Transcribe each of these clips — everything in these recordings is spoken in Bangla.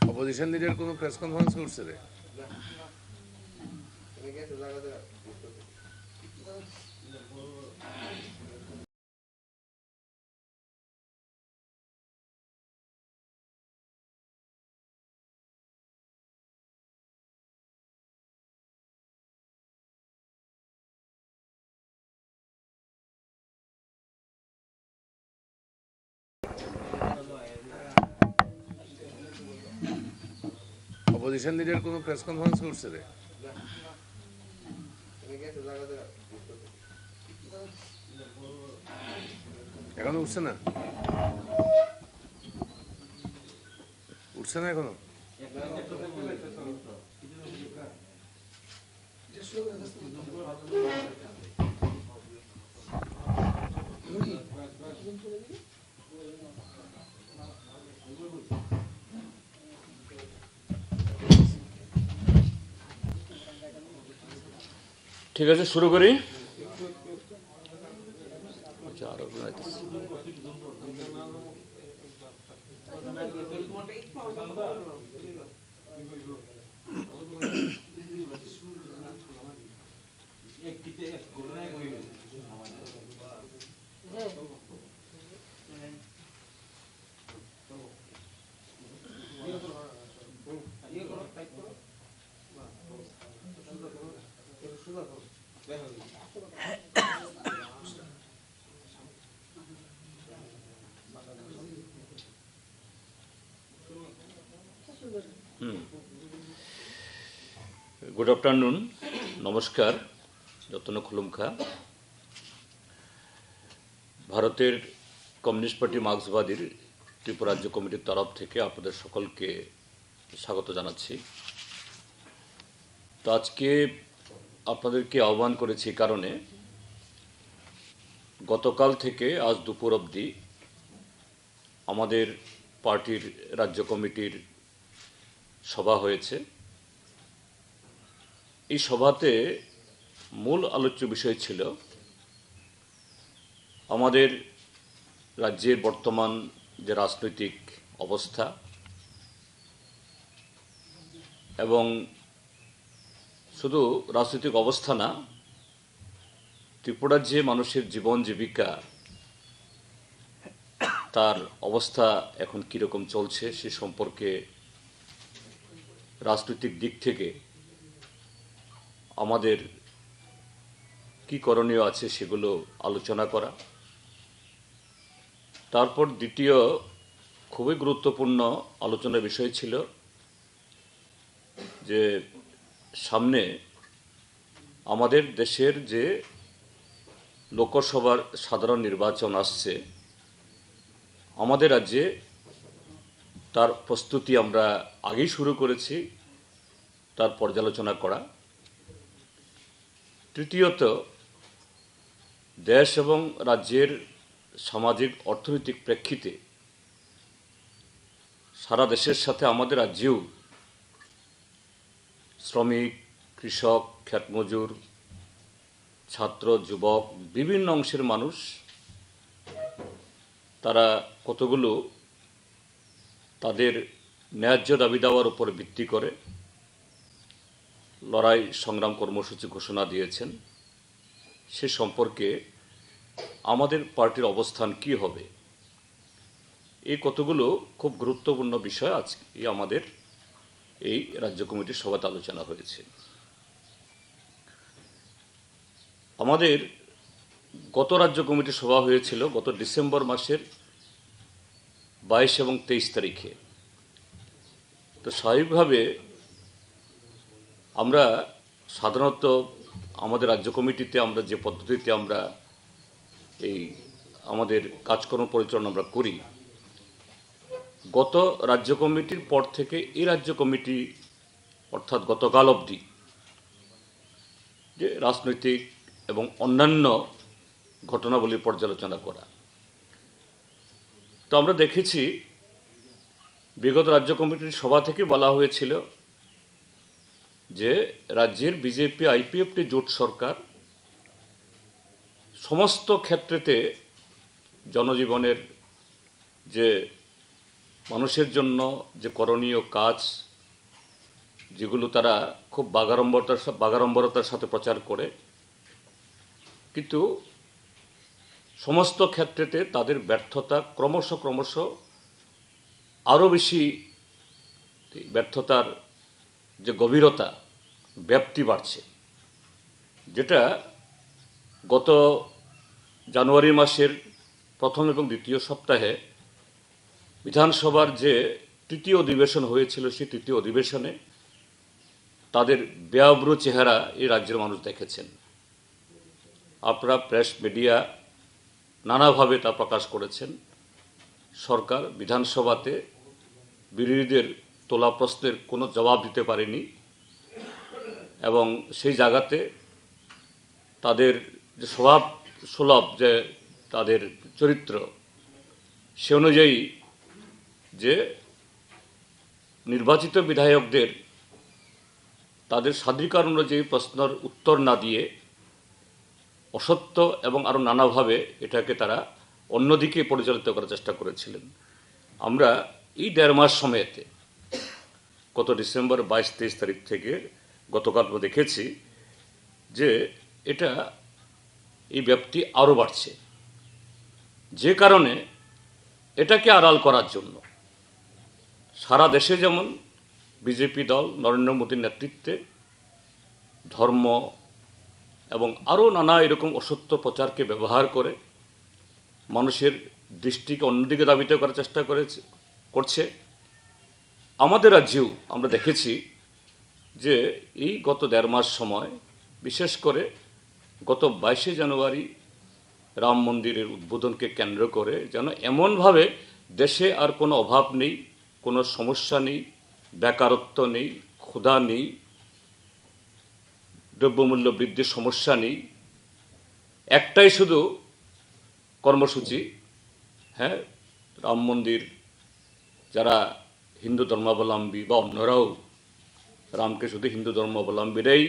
অপোজিশন লিডার কোনো প্রেস কনফারেন্স করছে রে? অপোজিশন লিডার কোনো প্রেস কনফারেন্স করছে রে? এখনো উঠছে না? উঠছে না এখনো? ঠিক আছে, শুরু করি। গুড আফটারনুন, নমস্কার, যত্ন খুলুমখা। ভারতের কমিউনিস্ট পার্টি মার্ক্সবাদীর ত্রিপুরা রাজ্য কমিটির তরফ থেকে আপনাদের সকলকে স্বাগত জানাচ্ছি। তো আজকে আপনাদেরকে আহ্বান করেছি কারণে গতকাল থেকে আজ দুপুর অবধি আমাদের পার্টির রাজ্য কমিটির সভা হয়েছে। এই সভাতে মূল আলোচ্য বিষয় ছিল আমাদের রাজ্যের বর্তমান যে রাজনৈতিক অবস্থা এবং শুধু রাজনৈতিক অবস্থা না, ত্রিপুরার যে মানুষের জীবন জীবিকা তার অবস্থা এখন কীরকম চলছে সে সম্পর্কে রাজনৈতিক দিক থেকে আমাদের কি করণীয় আছে সেগুলো আলোচনা করা। তারপর দ্বিতীয় খুবই গুরুত্বপূর্ণ আলোচনার বিষয় ছিল যে সামনে আমাদের দেশের যে লোকসভার সাধারণ নির্বাচন আসছে, আমাদের রাজ্যে তার প্রস্তুতি আমরা আগেই শুরু করেছি, তার পর্যালোচনা করা। তৃতীয়ত, দেশ এবং রাজ্যের সামাজিক অর্থনৈতিক প্রেক্ষিতে সারা দেশের সাথে আমাদের রাজ্যেও শ্রমিক, কৃষক, ক্ষেতমজুর, ছাত্র, যুবক, বিভিন্ন অংশের মানুষ তারা কতগুলো তাদের ন্যায্য দাবি দাওয়ার উপর ভিত্তি করে লড়াই সংগ্রাম কর্মসূচি ঘোষণা দিয়েছেন। সে সম্পর্কে আমাদের পার্টির অবস্থান কি হবে, এই কতগুলো খুব গুরুত্বপূর্ণ বিষয় আজকে আমাদের এই রাজ্য কমিটির সভাতে আলোচনা হয়েছে। আমাদের গত রাজ্য কমিটির সভা হয়েছিল গত ডিসেম্বর মাসের 22 এবং 23 তারিখে। তো স্বাভাবিকভাবে আমরা সাধারণত আমাদের রাজ্য কমিটিতে আমরা যে পদ্ধতিতে আমরা এই আমাদের কাজকর্ম পরিচালনা আমরা করি, গত রাজ্য কমিটির পর থেকে এই রাজ্য কমিটি অর্থাৎ গতকাল অবধি যে রাজনৈতিক এবং অন্যান্য ঘটনাবলী পর্যালোচনা করা। তো আমরা দেখেছি বিগত রাজ্য কমিটির সভা থেকে বলা হয়েছিল যে রাজ্যের বিজেপি আইপিএফটি জোট সরকার সমস্ত ক্ষেত্রেতে জনজীবনের যে মানুষের জন্য যে করণীয় কাজ যেগুলো তারা খুব বাগাড়ম্বরতার সাথে প্রচার করে, কিন্তু সমস্ত ক্ষেত্রেতে তাদের ব্যর্থতা ক্রমশ আরও বেশি, ব্যর্থতার যে গভীরতা ব্যাপ্তি বাড়ছে, যেটা গত জানুয়ারি মাসের প্রথম এবং দ্বিতীয় সপ্তাহে বিধানসভার যে তৃতীয় অধিবেশন হয়েছিল, সেই তৃতীয় অধিবেশনে তাদের ব্যয়ব্র চেহারা এই রাজ্যের মানুষ দেখেছেন। আপনারা প্রেস মিডিয়া নানাভাবে তা প্রকাশ করেছেন। সরকার বিধানসভাতে বিরোধীদের তোলা প্রশ্নের কোনো জবাব দিতে পারেনি এবং সেই জায়গাতে তাদের যে স্বভাব সুলভ যে তাদের চরিত্র, সে অনুযায়ী যে নির্বাচিত বিধায়কদের তাদের স্বাধিকার অনুযায়ী প্রশ্নের উত্তর না দিয়ে অসত্য এবং আরও নানাভাবে এটাকে তারা অন্যদিকে পরিচালিত করার চেষ্টা করেছিলেন। আমরা এই 1.5 মাস সময়েতে গত ডিসেম্বর 22-23 তারিখ থেকে গতকাল দেখেছি যে এই ব্যাপ্তি আরও বাড়ছে, যে কারণে এটাকে আড়াল করার জন্য সারা দেশে যেমন বিজেপি দল নরেন্দ্র মোদীর নেতৃত্বে ধর্ম এবং আরও নানা এরকম অসত্য প্রচারকে ব্যবহার করে মানুষের দৃষ্টিকে অন্যদিকে ধাবিত করার চেষ্টা করছে। আমাদের রাজ্যেও আমরা দেখেছি যে এই গত 1.5 মাস সময়, বিশেষ করে গত 22শে জানুয়ারি রাম মন্দিরের উদ্বোধনকে কেন্দ্র করে যেন এমনভাবে দেশে আর কোনো অভাব নেই, কোনো সমস্যা নেই, বেকারত্ব নেই, ক্ষুধা নেই, দ্রব্যমূল্য বৃদ্ধির সমস্যা নেই, একটাই শুধু কর্মসূচি, রাম মন্দির যারা হিন্দু ধর্মাবলম্বী বা অন্যরাও রামকে শুধু হিন্দু ধর্মাবলম্বীরাই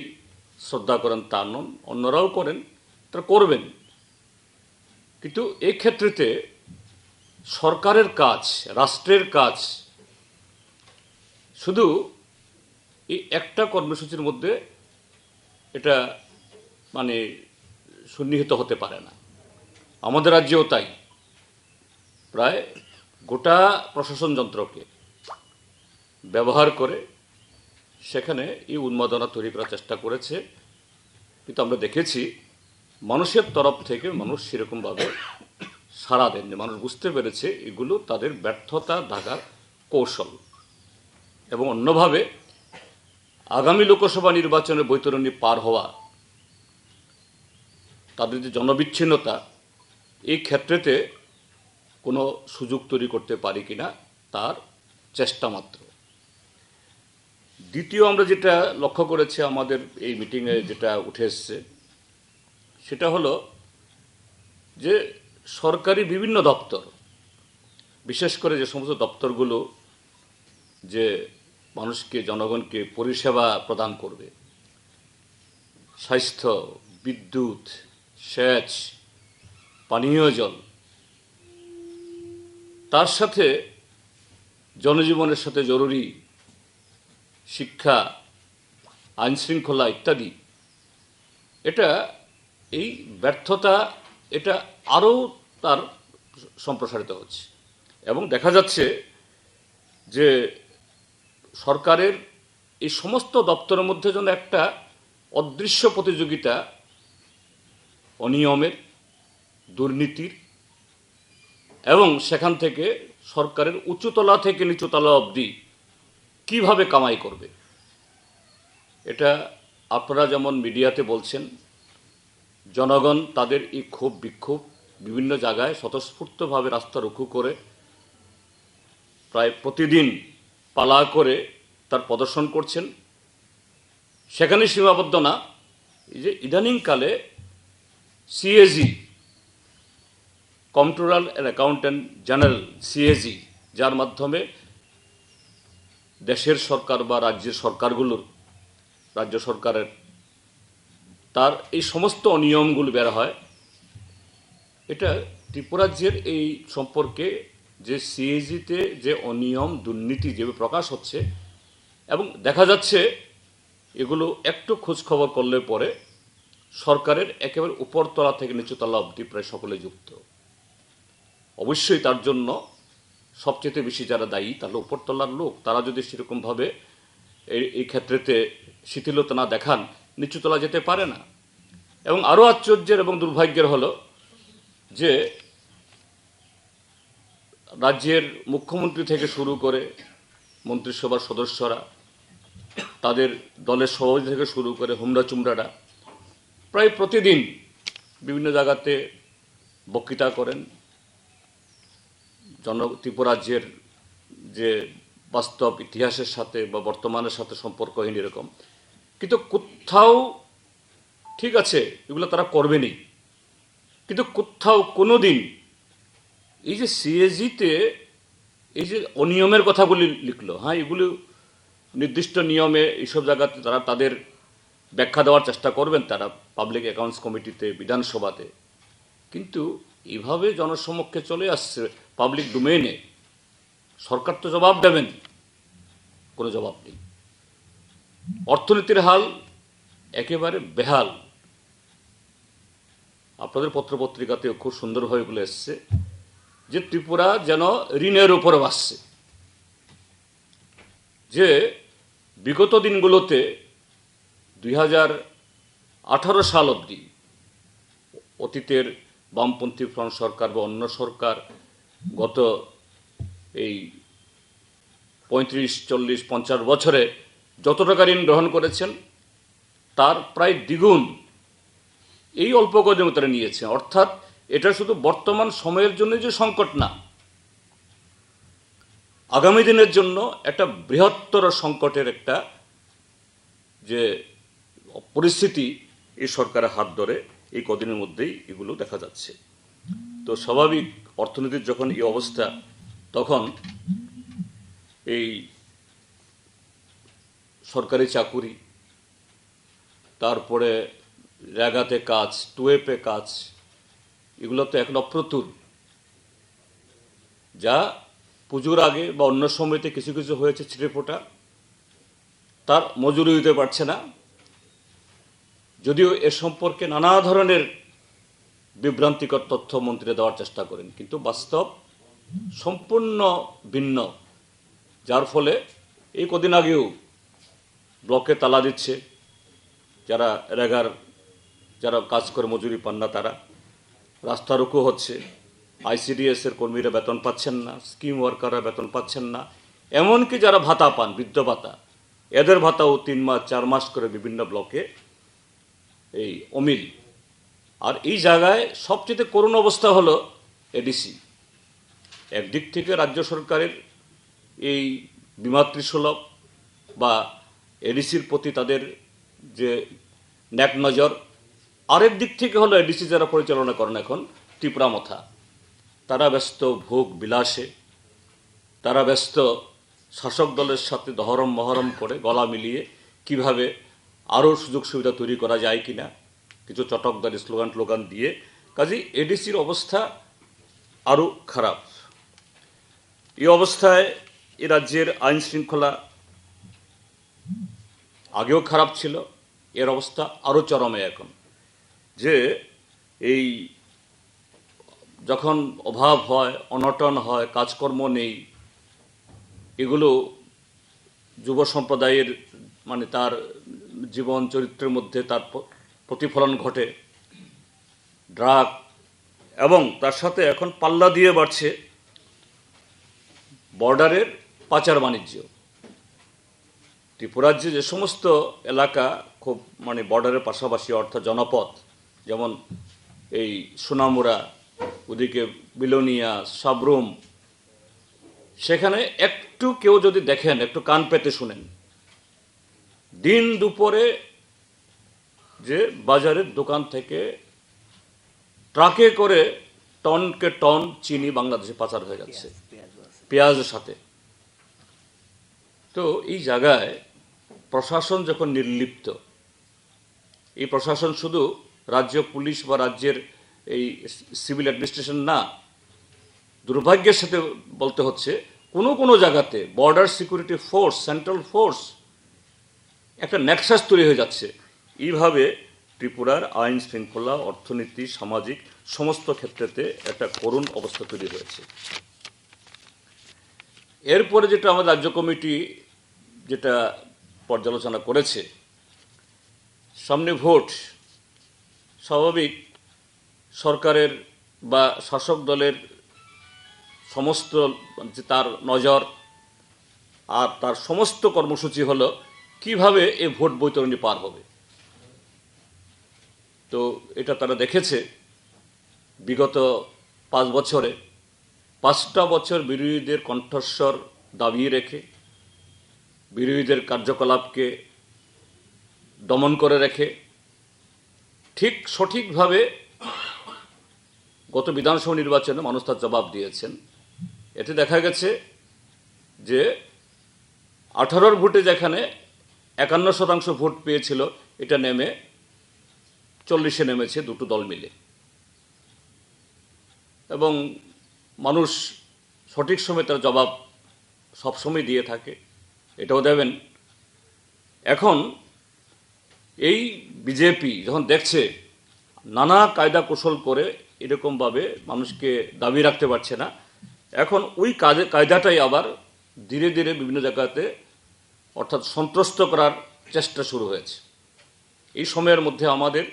শ্রদ্ধা করেন তা নন, অন্যরাও করেন, তারা করবেন। কিন্তু এই ক্ষেত্রেতে সরকারের কাজ, রাষ্ট্রের কাজ শুধু এই একটা কর্মসূচির মধ্যে এটা সন্নিহিত হতে পারে না। আমাদের রাজ্যেও তাই, প্রায় গোটা প্রশাসন যন্ত্রকে ব্যবহার করে সেখানে এই উন্মাদনা তৈরি করার চেষ্টা করেছে। কিন্তু আমরা দেখেছি মানুষের তরফ থেকে মানুষ সেরকমভাবে সাড়া দেননি। মানুষ বুঝতে পেরেছে এগুলো তাদের ব্যর্থতা ঢাকার কৌশল, এবং অন্যভাবে আগামী লোকসভা নির্বাচনের বৈতরণী পার হওয়া, তাদের যে জনবিচ্ছিন্নতা, এই ক্ষেত্রেতে কোনো সুযোগ তৈরি করতে পারি কিনা তার চেষ্টা মাত্র। দ্বিতীয় আমরা যেটা লক্ষ্য করেছি আমাদের এই মিটিংয়ে যেটা উঠে এসছে, সেটা হলো যে সরকারি বিভিন্ন দপ্তর, বিশেষ করে যে সমস্ত দপ্তরগুলো যে মানুষকে, জনগণকে পরিষেবা প্রদান করবে, স্বাস্থ্য, বিদ্যুৎ, সেচ, পানীয় জল, তার সাথে জনজীবনের সাথে জরুরি শিক্ষা, আইনশৃঙ্খলা ইত্যাদি, এই ব্যর্থতা এটা আরও তার সম্প্রসারিত হচ্ছে। এবং দেখা যাচ্ছে যে সরকারের এই সমস্ত দপ্তরের মধ্যে যেন একটা অদৃশ্য প্রতিযোগিতা অনিয়মের, দুর্নীতির, এবং সেখান থেকে সরকারের উঁচুতলা থেকে নিচুতলা অবধি কিভাবে কামাই করবে। এটা আপনারা যেমন মিডিয়াতে বলছেন, জনগণ তাদের এই ক্ষোভ বিক্ষোভ বিভিন্ন জায়গায় স্বতঃস্ফূর্তভাবে রাস্তা রুখু করে প্রায় প্রতিদিন পালা করে তার প্রদর্শন করছেন। সেখানে সীমাবদ্ধ না, এই যে ইদানিংকালে CAG, comptroller and accountant general, CAG, যার মাধ্যমে দেশের সরকার বা রাজ্যের সরকারগুলোর, রাজ্য সরকারের তার এই সমস্ত অনিয়মগুলো বের হয়। এটা ত্রিপুরাজ্যের এই সম্পর্কে যে সিএজিতে যে অনিয়ম দুর্নীতি যেভাবে প্রকাশ হচ্ছে এবং দেখা যাচ্ছে এগুলো একটু খোঁজ খবর করলে পরে সরকারের একেবারে উপরতলা থেকে নিচুতলা অবধি প্রায় সকলে যুক্ত। অবশ্যই তার জন্য সবচেয়ে বেশি যারা দায়ী তাহলে উপরতলার লোক। তারা যদি সেরকমভাবে এই ক্ষেত্রেতে শিথিলতা না দেখান নিচুতলা যেতে পারে না। এবং আরও আশ্চর্যের এবং দুর্ভাগ্যের হলো যে রাজ্যের মুখ্যমন্ত্রী থেকে শুরু করে মন্ত্রিসভার সদস্যরা, তাদের দলের সভাপতি থেকে শুরু করে হুমড়া চুমড়ারা প্রায় প্রতিদিন বিভিন্ন জায়গাতে বক্তৃতা করেন ত্রিপুরাজ্যের যে বাস্তব ইতিহাসের সাথে বা বর্তমানের সাথে সম্পর্কহীন এরকম। কিন্তু কোথাও ঠিক আছে এগুলো তারা করবেনই, কিন্তু কোথাও কোনো দিন এই যে সিএজিতে এই যে অনিয়মের কথাগুলি লিখলো, হ্যাঁ এগুলো নির্দিষ্ট নিয়মে এইসব জায়গাতে তারা তাদের ব্যাখ্যা দেওয়ার চেষ্টা করবেন তারা পাবলিক অ্যাকাউন্টস কমিটিতে, বিধানসভাতে, কিন্তু এইভাবে জনসমক্ষে চলে আসছে পাবলিক ডোমেইনে। সরকার তো জবাব দেবেন, কোনো জবাব নেই। অর্থনীতির হাল একেবারে বেহাল। আপনাদের পত্রপত্রিকাতেও খুব সুন্দরভাবে বলে এসছে যে ত্রিপুরা যেন ঋণের উপরে ভাসছে, যে বিগত দিনগুলোতে 2018 সাল অবধি অতীতের বামপন্থী ফ্রন্ট সরকার বা অন্য সরকার গত এই 35, 40, 50 বছরে যত টাকা ঋণ গ্রহণ করেছেন তার প্রায় দ্বিগুণ এই অল্প কদিন তারা নিয়েছে। অর্থাৎ এটা শুধু বর্তমান সময়ের জন্য যে সংকট না, আগামী দিনের জন্য একটা বৃহত্তর সংকটের একটা যে পরিস্থিতি এই সরকারের হাত ধরে এই কদিনের মধ্যেই এগুলো দেখা যাচ্ছে। তো স্বাভাবিক অর্থনীতির যখন এই অবস্থা, তখন এই সরকারি চাকুরি, তারপরে রেগাতে কাজ, টুয়েপে কাজ, এগুলো তো এখন অপ্রতুল। যা পুজোর আগে বা অন্য সময়তে কিছু কিছু হয়েছে ছিটেফোঁটা, তার মজুরি দিতে পারছে না। যদিও এ সম্পর্কে নানা ধরনের বিভ্রান্তিকর তথ্য মন্ত্রীরা দেওয়ার চেষ্টা করেন, কিন্তু বাস্তব সম্পূর্ণ ভিন্ন। যার ফলে এই কদিন আগেও ব্লকে তালা দিচ্ছে যারা রেগার, যারা কাজ করে মজুরি পান না, তারা রাস্তা রুকু হচ্ছে। আইসিডিএস এর কর্মীরা বেতন পাচ্ছেন না, স্কিম ওয়ার্কাররা বেতন পাচ্ছেন না, এমনকি যারা ভাতা পান, বৃদ্ধ ভাতা, এদের ভাতাও 3 মাস 4 মাস করে বিভিন্ন ব্লকে এই অমিল। আর এই জায়গায় সবচেয়ে করুণ অবস্থা হলো এডিসি। একদিক থেকে রাজ্য সরকারের এই বিমাতৃসুলভ বা এডিসির প্রতি তাদের যে ন্যাক নজর, আরেক দিক থেকে হলো এডিসি যারা পরিচালনা করেন এখন ত্রিপুরা মথা, তারা ব্যস্ত ভোগ বিলাসে, তারা ব্যস্ত শাসক দলের সাথে দহরম মহরম করে গলা মিলিয়ে কিভাবে আরও সুযোগ সুবিধা তৈরি করা যায় কিনা, কিছু চটকদারি স্লোগান দিয়ে। কাজেই এডিসির অবস্থা আরও খারাপ। এই অবস্থায় এ রাজ্যের আইন শৃঙ্খলা আগেও খারাপ ছিল, এর অবস্থা আরও চরমে এখন। যে এই যখন অভাব হয়, অনটন হয়, কাজকর্ম নেই, এগুলো যুব সম্প্রদায়ের মানে তার জীবন চরিত্রের মধ্যে তার প্রতিফলন ঘটে। ড্রাগ এবং তার সাথে এখন পাল্লা দিয়ে বাড়ছে বর্ডারের পাচার বাণিজ্য। ত্রিপুরাজ্যে যে সমস্ত এলাকা খুব মানে বর্ডারের পাশাপাশি অর্থাৎ জনপদ, যেমন এই সোনামুড়া, ওদিকে বিলোনিয়া, সাবরুম, সেখানে একটু কেউ যদি দেখেন, একটু কান পেতে শুনেন, দিন দুপুরে যে বাজারের দোকান থেকে ট্রাকে করে টনকে টন চিনি বাংলাদেশে পাচার হয়ে যাচ্ছে, পেঁয়াজের সাথে। তো এই জায়গায় প্রশাসন যখন নির্লিপ্ত, এই প্রশাসন শুধু রাজ্য পুলিশ বা রাজ্যের এই সিভিল অ্যাডমিনিস্ট্রেশন না, দুর্ভাগ্যের সাথে বলতে হচ্ছে কোনো কোনো জায়গাতে border security force, central force একটা নেক্সাস তৈরি হয়ে যাচ্ছে। এইভাবে ত্রিপুরার আইন শৃঙ্খলা, অর্থনীতি, সামাজিক সমস্ত ক্ষেত্রেতে একটা করুণ অবস্থা তৈরি হয়েছে। এরপরে যেটা আমাদের রাজ্য কমিটি যেটা পর্যালোচনা করেছে, সামনে ভোট, স্বাভাবিক সরকারের বা শাসক দলের সমস্ত যে তার নজর আর তার সমস্ত কর্মসূচি হলো কিভাবে এই ভোট বৈতরণী পার হবে। তো এটা তারা দেখেছে বিগত 5 বছরে, 5টা বছর বিরোধীদের কণ্ঠস্বর দাবিয়ে রেখে, বিরোধীদের কার্যকলাপকে দমন করে রেখে ঠিক সঠিকভাবে গত বিধানসভা নির্বাচনে মানুষ তার জবাব দিয়েছেন। এতে দেখা গেছে যে 18 ভোটে যেখানে 51% ভোট পেয়েছিল, এটা নেমে 40-এ নেমেছে দুটো দল মিলে। এবং মানুষ সঠিক সময় তার জবাব সবসময় দিয়ে থাকে, এটাও দেবেন। এখন এই বিজেপি যখন দেখছে নানা কায়দা কৌশল করে এরকমভাবে মানুষকে দাবি রাখতে পারছে না, এখন ওই কায়দাটাই আবার ধীরে ধীরে বিভিন্ন জায়গাতে অর্থাৎ সন্ত্রস্ত করার চেষ্টা শুরু হয়েছে। এই সময়ের মধ্যে আমাদের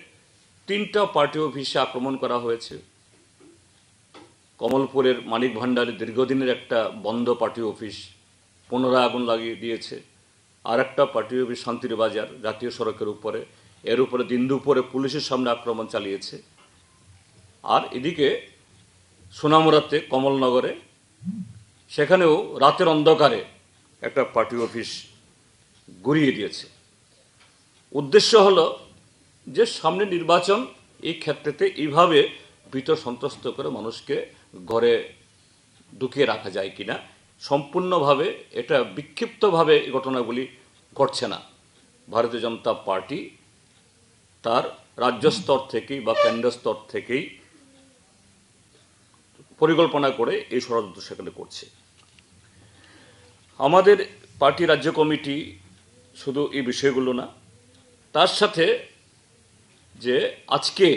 3টা পার্টি অফিসে আক্রমণ করা হয়েছে। কমলপুরের মানিক ভান্ডারে দীর্ঘদিনের একটা বন্ধ পার্টি অফিস পুনরায় আগুন লাগিয়ে দিয়েছে। আর একটা পার্টি অফিস শান্তির বাজার জাতীয় সড়কের উপরে, এর উপরে দিন দুপুরে পুলিশের সামনে আক্রমণ চালিয়েছে। আর এদিকে সোনামুড়াতে কমলনগরে, সেখানেও রাতের অন্ধকারে একটা পার্টি অফিস গুড়িয়ে দিয়েছে। উদ্দেশ্য হলো যে সামনে নির্বাচন, এই ক্ষেত্রেতে এইভাবে ভীত সন্ত্রস্ত করে মানুষকে ঘরে ঢুকিয়ে রাখা যায় কিনা। সম্পূর্ণভাবে এটা বিক্ষিপ্তভাবে এই ঘটনাগুলি ঘটছে না। ভারতীয় জনতা পার্টি তার রাজ্য স্তর থেকেই বা কেন্দ্র স্তর থেকেই পরিকল্পনা করে এই ষড়যন্ত্র সেখানে করছে। আমাদের পার্টি রাজ্য কমিটি শুধু এই বিষয়গুলো না, তার সাথে যে আজকে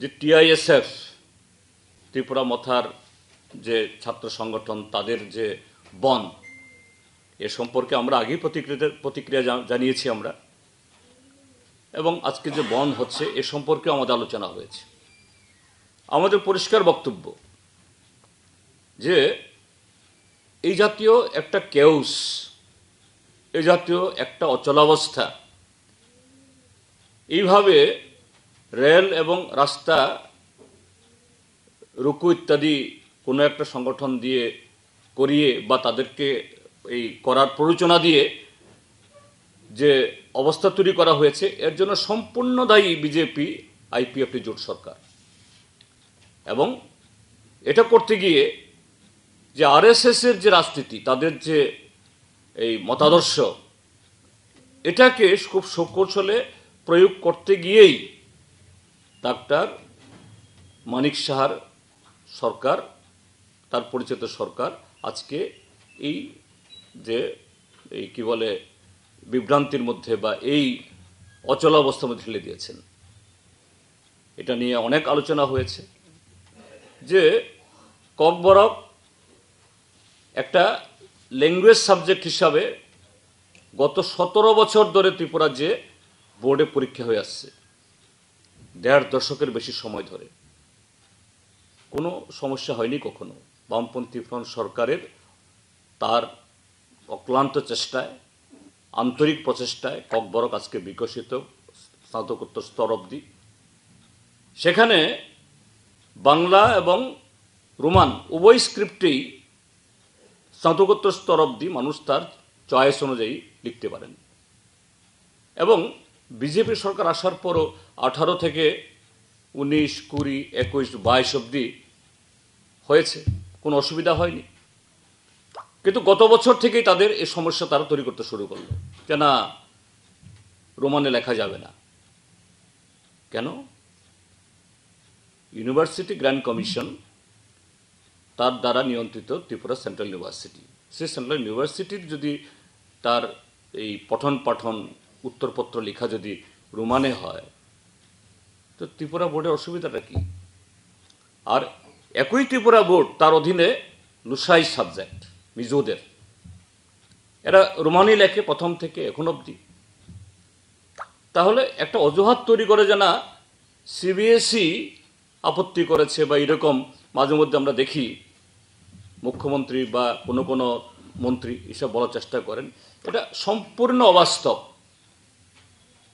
যে টিআইএসএফ, ত্রিপুরা মথার যে ছাত্র সংগঠন, তাদের যে বন, এ সম্পর্কে আমরা আগেই প্রতিক্রিয়া জানিয়েছি আমরা, এবং আজকে যে বন হচ্ছে এ সম্পর্কে আমাদের আলোচনা হয়েছে। আমাদের পরিষ্কার বক্তব্য যে এই জাতীয় একটা কেউস, এই জাতীয় একটা অচলাবস্থা, এইভাবে রেল এবং রাস্তা রুকু ইত্যাদি কোনো একটা সংগঠন দিয়ে করিয়ে বা তাদেরকে এই করার প্ররোচনা দিয়ে যে অবস্থা তৈরি করা হয়েছে, এর জন্য সম্পূর্ণ দায়ী বিজেপি, আইপিএফটি জোট সরকার। এবং এটা করতে গিয়ে যে আরএসএসের যে রাজনীতি, তাদের যে এই মতাদর্শ, এটাকে খুব সুকৌশলে প্রয়োগ করতে গিয়েই ডাক্তার মানিক সাহার সরকার, তার পরিচিত সরকার আজকে এই যে এই কি বলে বিভ্রান্তির মধ্যে বা এই অচলাবস্থার মধ্যে ঠেলে দিয়েছেন। এটা নিয়ে অনেক আলোচনা হয়েছে যে ককবরক একটা ল্যাঙ্গুয়েজ সাবজেক্ট হিসাবে গত 17 বছর ধরে ত্রিপুরা যে বোর্ডে পরীক্ষা হয়ে আসছে, 1.5 দশকের বেশি সময় ধরে কোনো সমস্যা হয়নি কখনো। বামপন্থী ফ্রন্ট সরকারের তার অক্লান্ত চেষ্টায়, আন্তরিক প্রচেষ্টায় ককবরক আজকে বিকশিত স্নাতকোত্তর স্তর অবধি। সেখানে বাংলা এবং রোমান উভয় স্ক্রিপ্টেই স্নাতকোত্তর স্তর অবধি মানুষ তার চয়েস অনুযায়ী লিখতে পারেন। এবং বিজেপি সরকার আসার পরও 18 থেকে 19, 20, 21, 22 অবধি হয়েছে, কোনো অসুবিধা হয়নি। কিন্তু গত বছর থেকেই তাদের এই সমস্যা তারা তৈরি করতে শুরু করলো যে না, রোমানে লেখা যাবে না। কেন? ইউনিভার্সিটি গ্র্যান্ড কমিশন তার দ্বারা নিয়ন্ত্রিত ত্রিপুরা সেন্ট্রাল ইউনিভার্সিটি, সেই সেন্ট্রাল ইউনিভার্সিটির যদি তার এই পঠন পাঠন উত্তরপত্র লেখা যদি রোমানে হয়, তো ত্রিপুরা বোর্ডের অসুবিধাটা কি? আর একই ত্রিপুরা বোর্ড, তার অধীনে লুসাই সাবজেক্ট মিজোদের, এরা রোমানি লেখে প্রথম থেকে এখন অবধি। তাহলে একটা অজুহাত তৈরি করে যে না, সিবিএসই আপত্তি করেছে বা এরকম মাঝে মধ্যে আমরা দেখি মুখ্যমন্ত্রী বা কোনো কোনো মন্ত্রী এসব বলার চেষ্টা করেন, এটা সম্পূর্ণ অবাস্তব।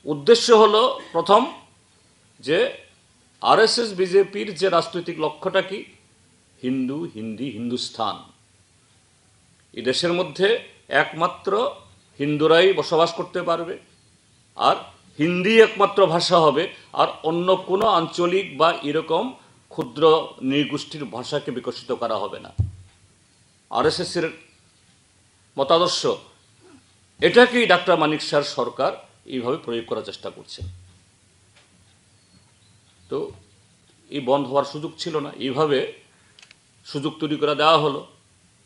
উদ্দেশ্য হলো প্রথম যে আরএসএস বিজেপির যে রাজনৈতিক লক্ষ্যটা কি, হিন্দু হিন্দি হিন্দুস্তান, এই দেশের মধ্যে একমাত্র হিন্দুরাই বসবাস করতে পারবে, আর হিন্দি একমাত্র ভাষা হবে, আর অন্য কোনো আঞ্চলিক বা এরকম ক্ষুদ্র নৃগোষ্ঠীর ভাষাকে বিকশিত করা হবে না। আরএসএসের মতাদর্শ এটাকেই ডাক্তার মানিক শাহর সরকার এইভাবে প্রয়োগ করার চেষ্টা করছেন। তো এই বন্ধ হওয়ার সুযোগ ছিল না, এইভাবে সুযোগ তৈরি করে দেওয়া হলো।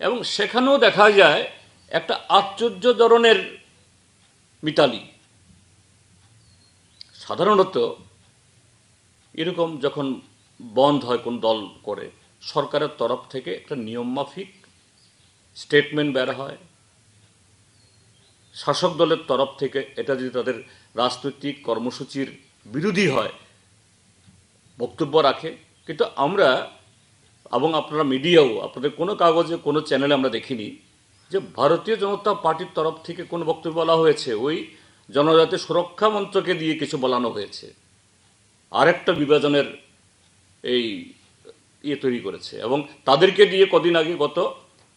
এবং সেখানেও দেখা যায় একটা আশ্চর্য ধরনের মিতালি। সাধারণত এরকম যখন বন্ধ হয় কোন দল করে, সরকারের তরফ থেকে একটা নিয়মমাফিক স্টেটমেন্ট বের হয়, শাসক দলের তরফ থেকে এটা যদি তাদের রাজনৈতিক কর্মসূচির বিরোধী হয় বক্তব্য রাখে। কিন্তু আমরা এবং আপনারা মিডিয়াও, আপনাদের কোনো কাগজে কোনো চ্যানেলে আমরা দেখিনি যে ভারতীয় জনতা পার্টির তরফ থেকে কোনো বক্তব্য বলা হয়েছে। ওই জনজাতি সুরক্ষা মন্ত্রকে দিয়ে কিছু বলানো হয়েছে, আরেকটা বিভাজনের এই তৈরি করেছে। এবং তাদেরকে দিয়ে কদিন আগে গত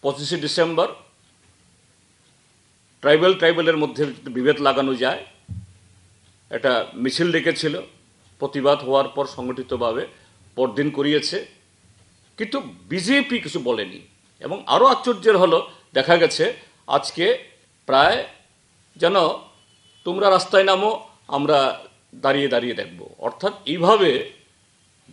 25শে ডিসেম্বর ট্রাইবেলের মধ্যে বিভেদ লাগানো যায়, একটা মিছিল ডেকেছিল, প্রতিবাদ হওয়ার পর সংগঠিতভাবে পরদিন করিয়েছে, কিন্তু বিজেপি কিছু বলেনি। এবং আরও আশ্চর্যের হলো, দেখা গেছে আজকে প্রায় যেন তোমরা রাস্তায় নামো, আমরা দাঁড়িয়ে দাঁড়িয়ে দেখব। অর্থাৎ এইভাবে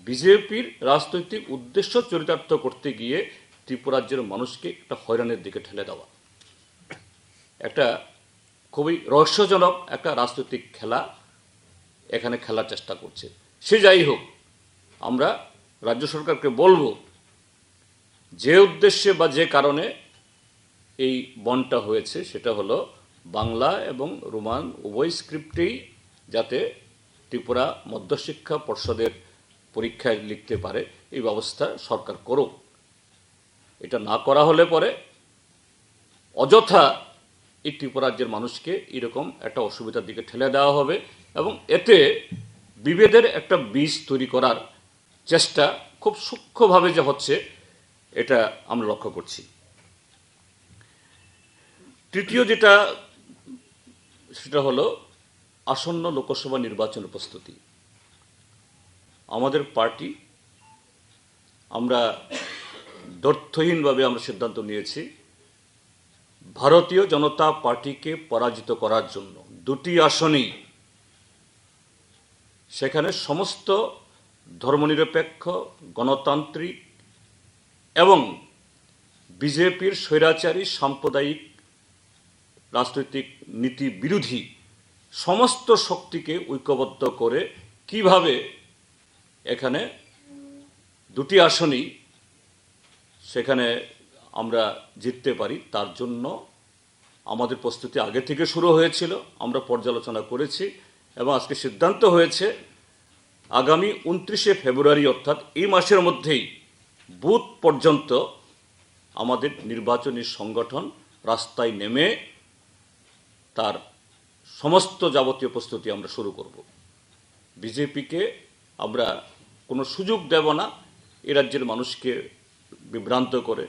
বিজেপির রাজনৈতিক উদ্দেশ্য চরিতার্থ করতে গিয়ে ত্রিপুরা রাজ্যের মানুষকে একটা হয়রানির দিকে ঠেলে দেওয়া, একটা খুবই রহস্যজনক একটা রাজনৈতিক খেলা এখানে খেলার চেষ্টা করছে। সে যাই হোক, আমরা রাজ্য সরকারকে বলবো যে উদ্দেশ্যে বা যে কারণে এই বনটা হয়েছে সেটা হলো বাংলা এবং রোমান উভয় স্ক্রিপ্টেই যাতে ত্রিপুরা মধ্যশিক্ষা পর্ষদের পরীক্ষায় লিখতে পারে এই ব্যবস্থা সরকার করুক। এটা না করা হলে পরে অযথা এই ত্রিপুরা রাজ্যের মানুষকে এরকম একটা অসুবিধার দিকে ঠেলে দেওয়া হবে এবং এতে বিভেদের একটা বীজ তৈরি করার চেষ্টা খুব সূক্ষ্মভাবে যে হচ্ছে এটা আমরা লক্ষ্য করছি। তৃতীয় যেটা, সেটা হলো আসন্ন লোকসভা নির্বাচনের প্রস্তুতি। আমাদের পার্টি আমরা দ্ব্যর্থহীনভাবে আমরা সিদ্ধান্ত নিয়েছি ভারতীয় জনতা পার্টিকে পরাজিত করার জন্য দুটি আসনেই, সেখানে সমস্ত ধর্মনিরপেক্ষ, গণতান্ত্রিক এবং বিজেপির স্বৈরাচারী সাম্প্রদায়িক রাজনৈতিক নীতি বিরোধী সমস্ত শক্তিকে ঐক্যবদ্ধ করে কিভাবে এখানে দুটি আসনই সেখানে আমরা জিততে পারি, তার জন্য আমাদের প্রস্তুতি আগে থেকে শুরু হয়েছিল। আমরা পর্যালোচনা করেছি এবং আজকে সিদ্ধান্ত হয়েছে আগামী 29শে ফেব্রুয়ারি অর্থাৎ এই মাসের মধ্যেই বুথ পর্যন্ত আমাদের নির্বাচনী সংগঠন রাস্তায় নেমে তার সমস্ত যাবতীয় প্রস্তুতি আমরা শুরু করব। বিজেপিকে আমরা কোনো সুযোগ দেব না এ রাজ্যের মানুষকে বিভ্রান্ত করে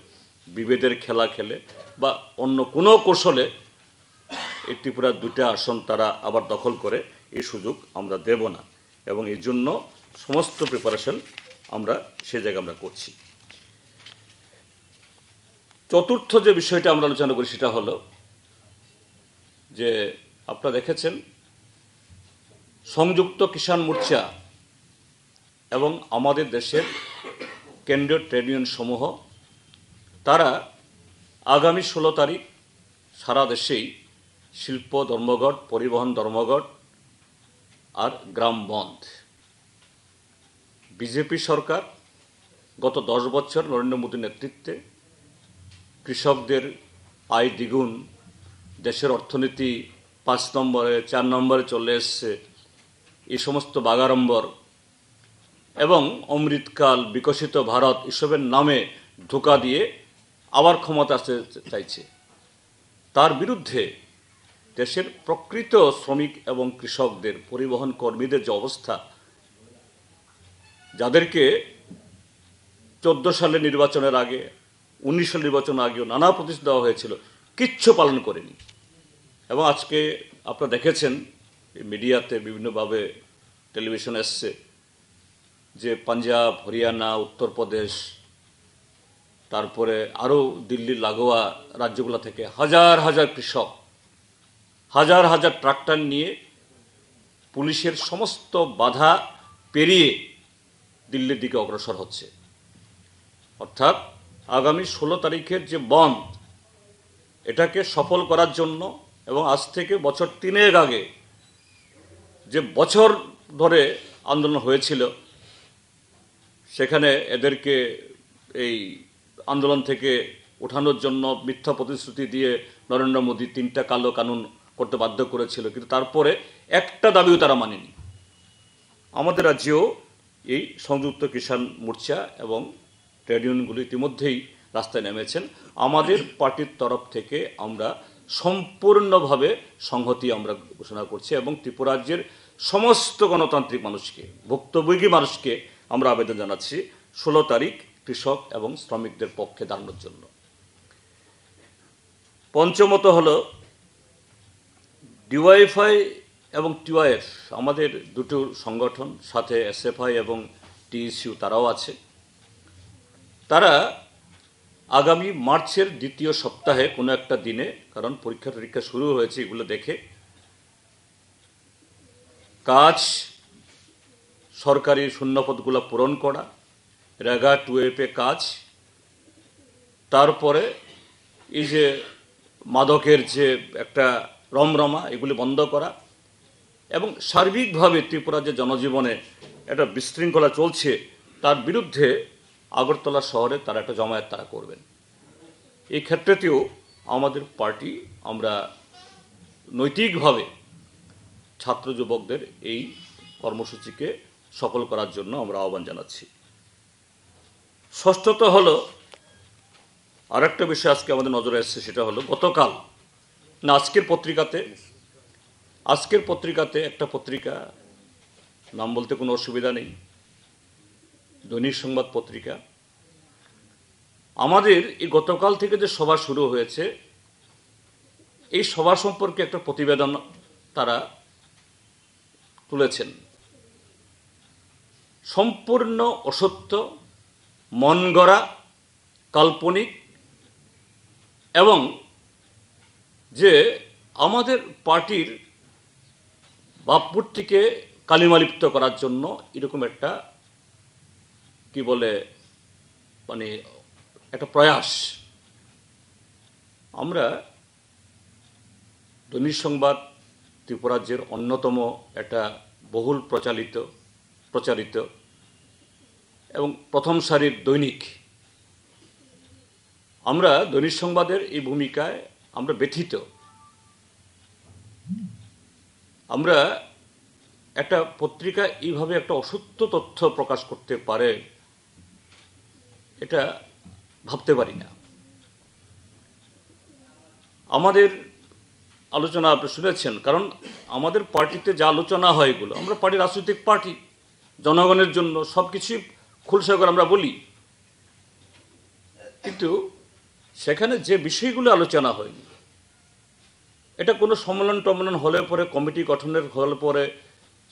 বিভেদের খেলা খেলে বা অন্য কোনো কৌশলে এই ত্রিপুরার দুটা আসন তারা আবার দখল করে, এই সুযোগ আমরা দেব না। এবং এই জন্য সমস্ত প্রিপারেশন আমরা সে জায়গায় আমরা করছি। চতুর্থ যে বিষয়টা আমরা আলোচনা করি সেটা হলো যে আপনারা দেখেছেন সংযুক্ত কিষাণ মোর্চা এবং আমাদের দেশের কেন্দ্রীয় ট্রেড ইউনিয়ন সমূহ তারা আগামী 16 তারিখ সারা দেশেই শিল্প ধর্মঘট, পরিবহন ধর্মঘট আর গ্রাম বন্ধ। বিজেপি সরকার গত 10 বছর নরেন্দ্র মোদীর নেতৃত্বে কৃষকদের আয় দ্বিগুণ, দেশের অর্থনীতি 5 নম্বরে 4 নম্বরে চলে এসছে, এই সমস্ত বাগাড়ম্বর এবং অমৃতকাল, বিকশিত ভারত এসবের নামে ধোঁকা দিয়ে আবার ক্ষমতা আসতে চাইছে। তার বিরুদ্ধে দেশের প্রকৃত শ্রমিক এবং কৃষকদের, পরিবহন কর্মীদের যে অবস্থা, যাদেরকে 14 সালে নির্বাচনের আগে, 19 সালের নির্বাচনের আগেও নানা প্রতিশ্রুতি দেওয়া হয়েছিল, কিচ্ছু পালন করেনি। এবং আজকে আপনারা দেখেছেন মিডিয়াতে বিভিন্নভাবে টেলিভিশন এসছে যে পাঞ্জাব, হরিয়ানা, উত্তরপ্রদেশ, তারপরে আরও দিল্লির লাগোয়া রাজ্যগুলো থেকে হাজার হাজার কৃষক হাজার হাজার ট্রাক্টর নিয়ে পুলিশের সমস্ত বাধা পেরিয়ে দিল্লির দিকে অগ্রসর হচ্ছে। অর্থাৎ আগামী 16 তারিখের যে বন্ধ, এটাকে সফল করার জন্য এবং আজ থেকে বছর 3 আগে যে বছর ধরে আন্দোলন হয়েছিল, সেখানে এদেরকে এই আন্দোলন থেকে ওঠানোর জন্য মিথ্যা প্রতিশ্রুতি দিয়ে নরেন্দ্র মোদী 3টা কালো কানুন করতে বাধ্য করেছিল, কিন্তু তারপরে একটা দাবিও তারা মানেনি। আমাদের রাজ্যেও এই সংযুক্ত কিষাণ মোর্চা এবং ট্রেড ইউনিয়নগুলি ইতিমধ্যেই রাস্তায় নেমেছেন। আমাদের পার্টির তরফ থেকে আমরা সম্পূর্ণভাবে সংহতি আমরা ঘোষণা করছি এবং ত্রিপুরা রাজ্যের সমস্ত গণতান্ত্রিক মানুষকে, ভুক্তভোগী মানুষকে আমরা আবেদন জানাচ্ছি 16 তারিখ কৃষক এবং শ্রমিকদের পক্ষে দাঁড়ানোর জন্য। পঞ্চমত হলো ডিওয়াইএফআই এবং টিওয়াইএফ, আমাদের দুটো সংগঠন, সাথে এসএফআই এবং টিএসইউ তারাও আছে। তারা আগামী মার্চের 2য় সপ্তাহে কোনো একটা দিনে, কারণ পরীক্ষা টরীক্ষা শুরু হয়েছে, এগুলো দেখে কাজ, সরকারি শূন্যপদগুলো পূরণ করা, রেগা 2F কাজ, তারপরে এই যে মাদকের যে একটা রমরমা, এগুলি বন্ধ করা এবং সার্বিকভাবে ত্রিপুরা যে জনজীবনে একটা বিশৃঙ্খলা চলছে তার বিরুদ্ধে আগরতলা শহরে তারা একটা জমায়েত তারা করবেন। এই ক্ষেত্রেতেও আমাদের পার্টি আমরা নৈতিকভাবে ছাত্র যুবকদের এই কর্মসূচিকে সফল করার জন্য আমরা আহ্বান জানাচ্ছি। ষষ্ঠত হলো আরেকটা বিষয় আজকে আমাদের নজরে এসেছে, সেটা হলো গতকাল না আজকের পত্রিকাতে একটা পত্রিকা, নাম বলতে কোনো অসুবিধা নেই, দৈনিক সংবাদ পত্রিকা, আমাদের এই গতকাল থেকে যে সভা শুরু হয়েছে এই সভা সম্পর্কে একটা প্রতিবেদন তারা তুলেছেন। সম্পূর্ণ অসত্য, মন গড়া, কাল্পনিক এবং যে আমাদের পার্টির ভাবমূর্তিকে কালিমালিপ্ত করার জন্য এরকম একটা কি বলে মানে একটা প্রয়াস। আমরা দৈনিক সংবাদ ত্রিপুরা রাজ্যের অন্যতম একটা বহুল প্রচারিত এবং প্রথম সারির দৈনিক, আমরা দৈনিক সংবাদের এই ভূমিকায় আমরা ব্যথিত। আমরা একটা পত্রিকা এইভাবে একটা অসত্য তথ্য প্রকাশ করতে পারে এটা ভাবতে পারি না। আমাদের আলোচনা আপনি শুনেছেন, কারণ আমাদের পার্টিতে যা আলোচনা হয় এগুলো, আমরা পার্টি রাজনৈতিক পার্টি, জনগণের জন্য সব কিছুই খুলসা করে আমরা বলি, কিন্তু সেখানে যে বিষয়গুলো আলোচনা হয়নি, এটা কোনো সম্মেলন হলে পরে, কমিটি গঠনের হলে পরে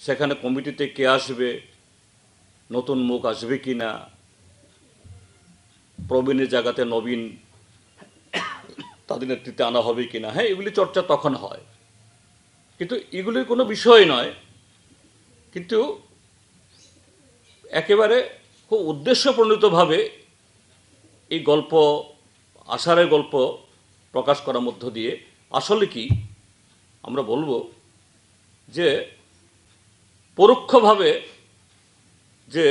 সেখানে কমিটিতে কে আসবে, নতুন মুখ আসবে কি না, প্রবীণের জায়গাতে নবীন তাদের নেতৃত্বে আনা হবে কিনা, হ্যাঁ এগুলি চর্চা তখন হয়, কিন্তু এগুলির কোনো বিষয় নয়। কিন্তু একেবারে খুব উদ্দেশ্যপ্রণীতভাবে এই গল্প, আষাঢ়ের গল্প প্রকাশ করার মধ্য দিয়ে আসলে কি আমরা বলবো যে পরোক্ষভাবে যে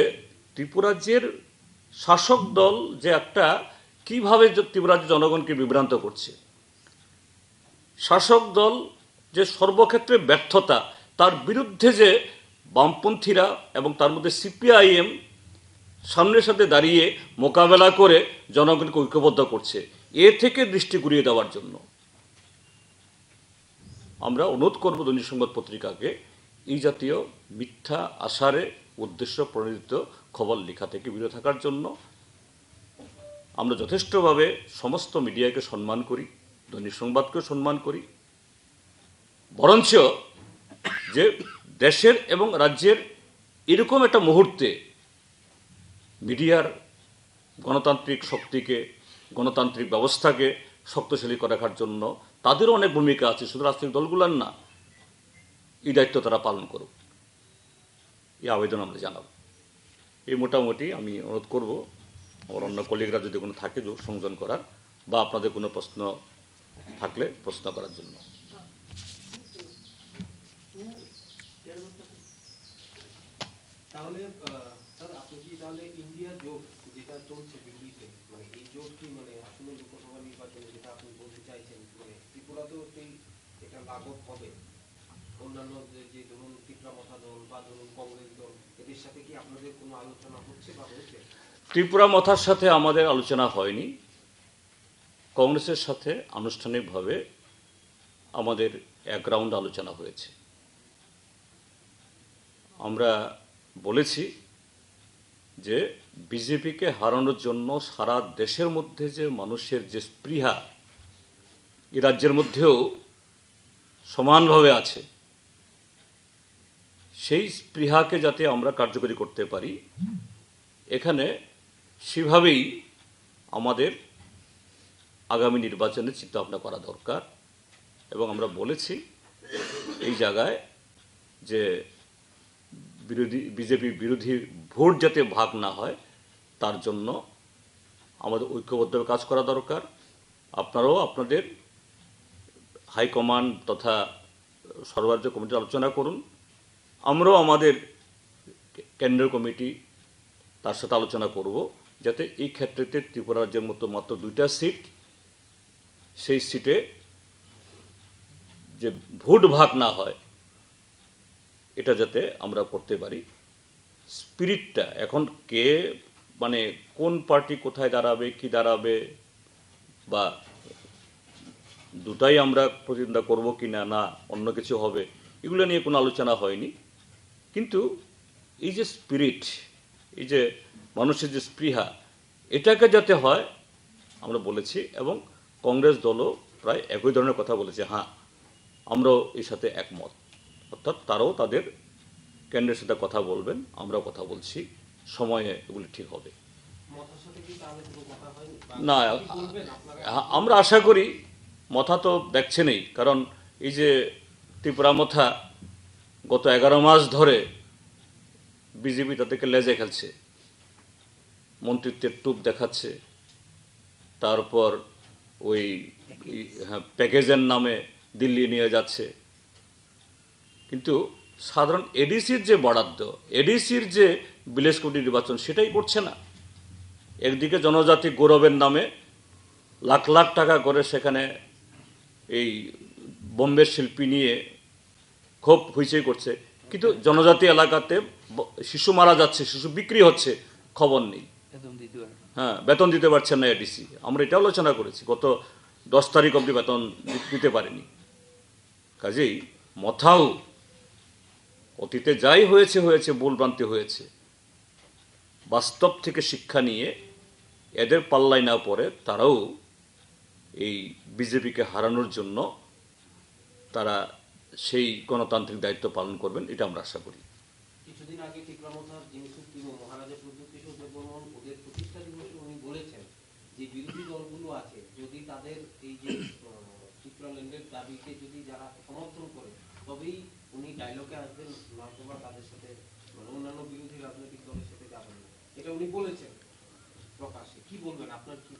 ত্রিপুরাজ্যের শাসক দল যে একটা কিভাবে ত্রিপুরাজ্যের জনগণকে বিভ্রান্ত করছে, শাসক দল যে সর্বক্ষেত্রে ব্যর্থতা, তার বিরুদ্ধে যে বামপন্থীরা এবং তার মধ্যে সিপিআইএম সামনের সাথে দাঁড়িয়ে মোকাবেলা করে জনগণকে ঐক্যবদ্ধ করছে, এ থেকে দৃষ্টি ঘুরিয়ে দেওয়ার জন্য আমরা অনুরোধ করব দৈনিক সংবাদ পত্রিকাকে এই জাতীয় মিথ্যা আশারে উদ্দেশ্য প্রণোদিত খবর লেখা থেকে বিরত থাকার জন্য। আমরা যথেষ্টভাবে সমস্ত মিডিয়াকে সম্মান করি, দৈনিক সংবাদকেও সম্মান করি, বরঞ্চ যে দেশের এবং রাজ্যের এরকম একটা মুহূর্তে মিডিয়ার গণতান্ত্রিক শক্তিকে, গণতান্ত্রিক ব্যবস্থাকে শক্তিশালী করে রাখার জন্য তাদেরও অনেক ভূমিকা আছে, শুধু রাজনৈতিক দলগুলোর না। এই দায়িত্ব তারা পালন করুক, এই আবেদন আমরা জানাব। এই মোটামুটি আমি অনুরোধ করব আমার অন্য কলিগরা যদি কোনো থাকে সংযোজন করার, বা আপনাদের কোনো প্রশ্ন থাকলে প্রশ্ন করার জন্য। তাহলে স্যার আপনি কি তাহলে ইন্ডিয়া জোট যেটা চলছে দিল্লিতে, মানে এই জোট কি মানে আসলে লোকসভা নির্বাচনে যেটা আপনি বলতে চাইছেন, মানে ত্রিপুরাতেও সেই এটা লাগু হবে? অন্যান্য যে ধরুন ত্রিপুরা দল বা ধরুন কংগ্রেস দল, এদের সাথে কি আপনাদের কোনো আলোচনা হচ্ছে বা হয়েছে? ত্রিপুরা মথার সাথে আমাদের আলোচনা হয়নি। কংগ্রেসের সাথে আনুষ্ঠানিকভাবে আমাদের এক রাউন্ড আলোচনা হয়েছে। আমরা বলেছি যে বিজেপিকে হারানোর জন্য সারা দেশের মধ্যে যে মানুষের যে স্পৃহা, এ রাজ্যের মধ্যেও সমানভাবে আছে, সেই স্পৃহাকে যাতে আমরা কার্যকরী করতে পারি, এখানে সেভাবেই আমাদের আগামী নির্বাচনে চিন্তাভাবনা করা দরকার। এবং আমরা বলেছি এই জায়গায় যে বিজেপি বিরোধী ভোট যাতে ভাগ না হয়, তার জন্য আমাদের ঐক্যবদ্ধভাবে কাজ করা দরকার। আপনারাও আপনাদের হাইকমান্ড তথা সর্বরাজ্য কমিটি আলোচনা করুন, আমরাও আমাদের কেন্দ্রীয় কমিটি তার সাথে আলোচনা করব, যাতে এই ক্ষেত্রেতে ত্রিপুরা রাজ্যের মতো মাত্র 2টা সিট, সেই সিটে যে ভোট ভাগ না হয়, এটা যাতে আমরা করতে পারি। স্পিরিটটা এখন কে মানে কোন পার্টি কোথায় দাঁড়াবে, কি দাঁড়াবে, বা দুটাই আমরা প্রতিদ্বন্দ্বিতা করব কি না, না অন্য কিছু হবে, এগুলো নিয়ে কোনো আলোচনা হয়নি। কিন্তু এই যে স্পিরিট, এই যে মানুষের যে স্পৃহা, এটাকে যাতে হয় আমরা বলেছি। এবং কংগ্রেস দলও প্রায় একই ধরনের কথা বলেছে, হ্যাঁ আমরাও এর সাথে একমত, অর্থাৎ তারাও তাদের কেন্দ্রের সাথে কথা বলবেন, আমরাও কথা বলছি, সময়ে এগুলি ঠিক হবে। না, আমরা আশা করি, মথা তো দেখছেনই, কারণ এই যে ত্রিপুরা মথা গত 11 মাস ধরে বিজেপি তাদেরকে লেজে খেলছে, মন্ত্রিত্বের টুপ দেখাচ্ছে, তারপর ওই প্যাকেজের নামে দিল্লি নিয়ে যাচ্ছে। কিন্তু সাধারণ এডিসির যে বরাদ্দ, এডিসির যে বিলেস কোটি নির্বাচন, সেটাই করছে না। একদিকে জনজাতি গৌরবের নামে লাখ লাখ টাকা করে সেখানে এই বোম্বের শিল্পী নিয়ে খুব হইচই করছে, কিন্তু জনজাতি এলাকাতে শিশু মারা যাচ্ছে, শিশু বিক্রি হচ্ছে, খবর নেই। হ্যাঁ, বেতন দিতে পারছেন না এডিসি। আমরা এটা আলোচনা করেছি, গত 10 তারিখ অবধি বেতন দিতে পারেনি। কাজেই মথাও অতীতে যাই হয়েছে হয়েছে, ভুলভ্রান্তি হয়েছে, বাস্তব থেকে শিক্ষা নিয়ে এদের পাল্লায় না পড়ে তারাও এই বিজেপিকে হারানোর জন্য তারা সেই গণতান্ত্রিক দায়িত্ব পালন করবেন, এটা আমরা আশা করি। কিছুদিন আগে টিকরামথার যিনি সুপ্রিমো মহারাজা প্রদ্যুৎ কিশোর দেববর্মন ওদের প্রতিষ্ঠা দিবসে উনি বলেছেন যে বিরোধী দলগুলো আছে, যদি তাদের এই যে দাবিকে যদি যারা সমর্থন করে তবেই উনি ডায়লগে আসবেন, নয়তো বা তাদের সাথে মানে অন্যান্য বিরোধী রাজনৈতিক দলের সাথে যাবেন না, এটা উনি বলেছেন প্রকাশ্যে। কি বলবেন, আপনার কি